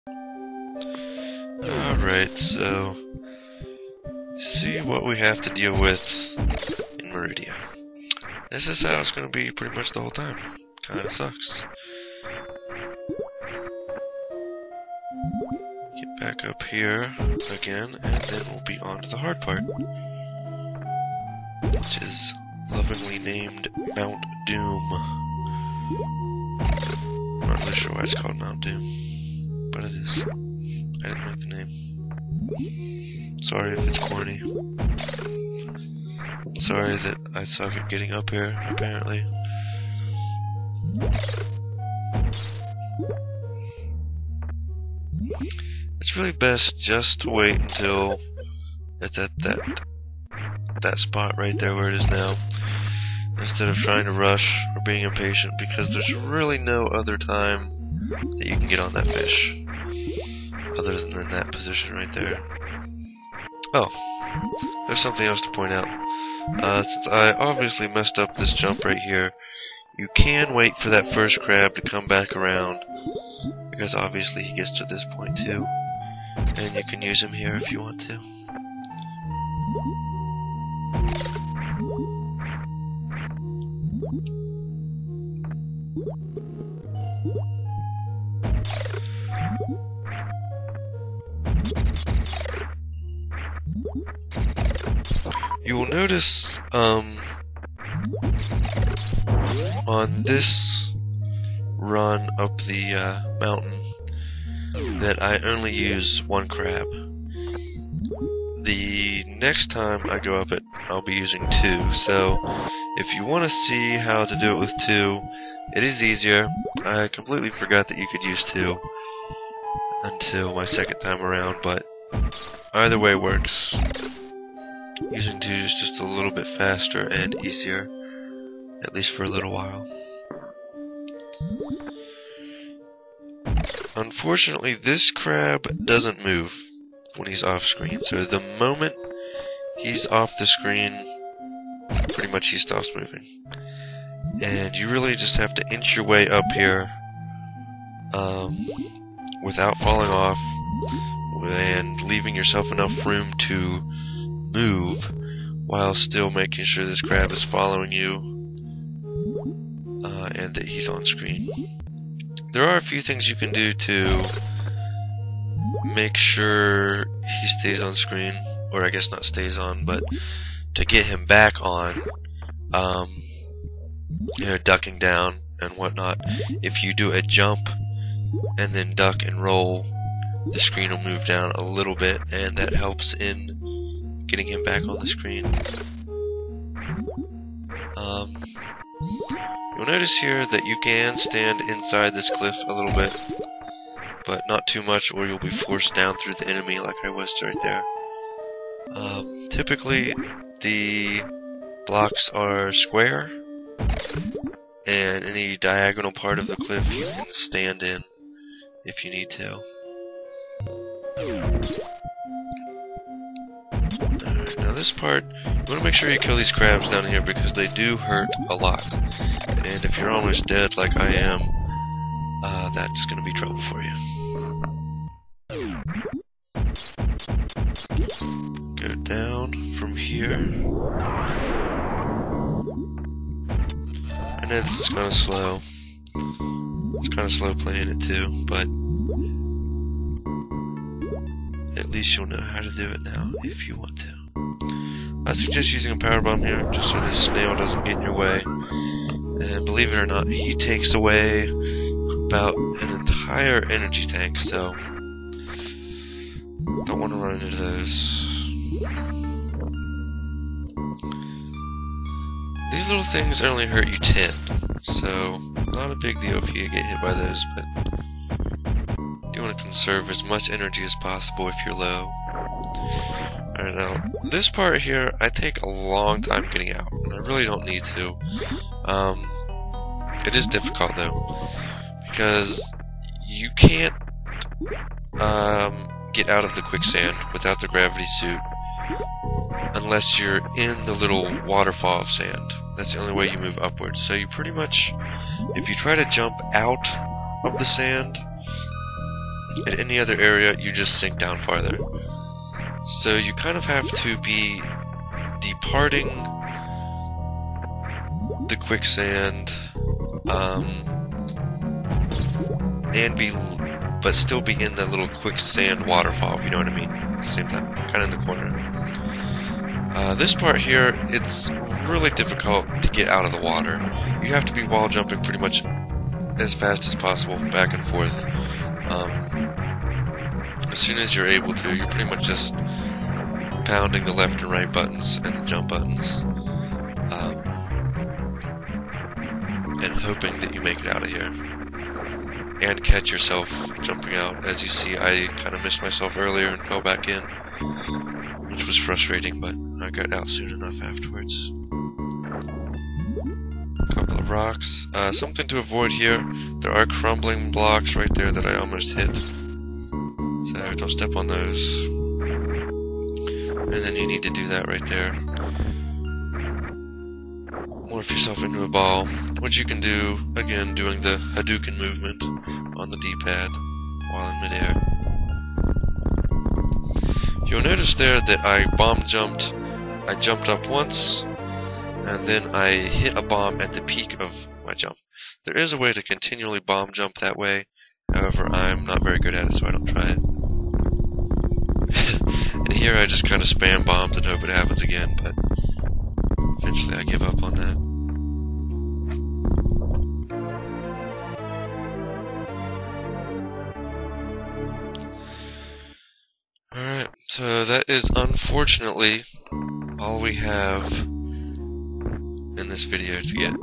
Alright, so see what we have to deal with in Maridia. This is how it's going to be pretty much the whole time. Kinda sucks. Get back up here again, and then we'll be on to the hard part, which is lovingly named Mount Doom. I'm not really sure why it's called Mount Doom, but it is. I didn't like the name. Sorry if it's corny. Sorry that I suck at getting up here, apparently. It's really best just to wait until it's at that spot right there where it is now, instead of trying to rush or being impatient, because there's really no other time that you can get on that fish other than in that position right there. Oh, there's something else to point out. Since I obviously messed up this jump right here, you can wait for that first crab to come back around, because obviously he gets to this point too, and you can use him here if you want to. You will notice on this run up the mountain that I only use one crab. The next time I go up it, I'll be using two. So if you want to see how to do it with two, it is easier. I completely forgot that you could use two until my second time around, but either way works. Using two is just a little bit faster and easier, at least for a little while. Unfortunately, this crab doesn't move when he's off screen, so the moment he's off the screen, pretty much he stops moving. And you really just have to inch your way up here without falling off and leaving yourself enough room to move while still making sure this crab is following you and that he's on screen. There are a few things you can do to make sure he stays on screen, or I guess not stays on, but to get him back on, you know, ducking down and whatnot. If you do a jump and then duck and roll, the screen will move down a little bit, and that helps in getting him back on the screen. You'll notice here that you can stand inside this cliff a little bit, but not too much, or you'll be forced down through the enemy like I was right there. Typically, the blocks are square, and any diagonal part of the cliff you can stand in if you need to. Alright, now this part, you want to make sure you kill these crabs down here because they do hurt a lot. And if you're almost dead like I am, that's going to be trouble for you. Go down from here. I know this is kind of slow. It's kind of slow playing it too, but at least you'll know how to do it now if you want to. I suggest using a power bomb here, just so this snail doesn't get in your way. And believe it or not, he takes away about an entire energy tank, so don't want to run into those. These little things only hurt you 10, so not a big deal if you get hit by those, but you want to conserve as much energy as possible if you're low. Alright, now, this part here, I take a long time getting out, and I really don't need to. It is difficult, though, because you can't get out of the quicksand without the gravity suit unless you're in the little waterfall of sand. That's the only way you move upwards. So you pretty much, if you try to jump out of the sand, In any other area, you just sink down farther. So you kind of have to be departing the quicksand, but still be in the little quicksand waterfall, if you know what I mean. At the same time, kind of in the corner. This part here, it's really difficult to get out of the water. You have to be wall jumping pretty much as fast as possible, back and forth. As soon as you're able to, you're pretty much just pounding the left and right buttons and the jump buttons, and hoping that you make it out of here and catch yourself jumping out. As you see, I kind of missed myself earlier and fell back in, which was frustrating, but I got out soon enough afterwards. A couple of rocks. Something to avoid here. There are crumbling blocks right there that I almost hit, so don't step on those. And then you need to do that right there. Morph yourself into a ball, which you can do, again, doing the Hadouken movement on the D-pad while in midair. You'll notice there that I bomb jumped. I jumped up once, and then I hit a bomb at the peak of my jump. There is a way to continually bomb jump that way, however, I'm not very good at it, so I don't try it. And here I just kind of spam bombs and hope it happens again, but eventually I give up on that. Alright, so that is unfortunately all we have in this video to get.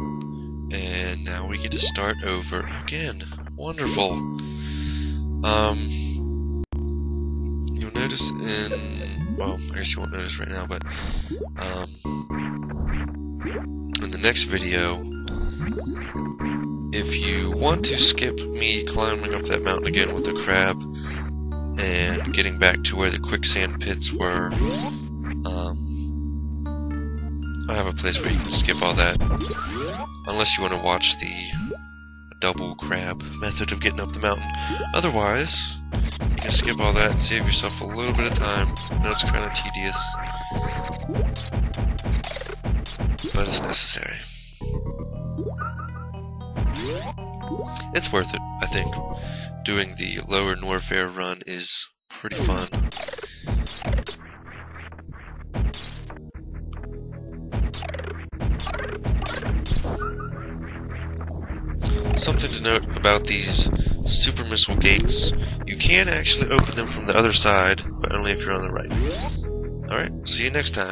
And now we get to start over again. Wonderful. You'll notice well, I guess you won't notice right now, but in the next video, if you want to skip me climbing up that mountain again with the crab and getting back to where the quicksand pits were, I have a place where you can skip all that, unless you want to watch the double crab method of getting up the mountain. Otherwise, you can skip all that and save yourself a little bit of time. I know it's kind of tedious, but it's necessary. It's worth it, I think. Doing the lower Norfair run is pretty fun. Something to note about these super missile gates, you can actually open them from the other side, but only if you're on the right. Alright, see you next time.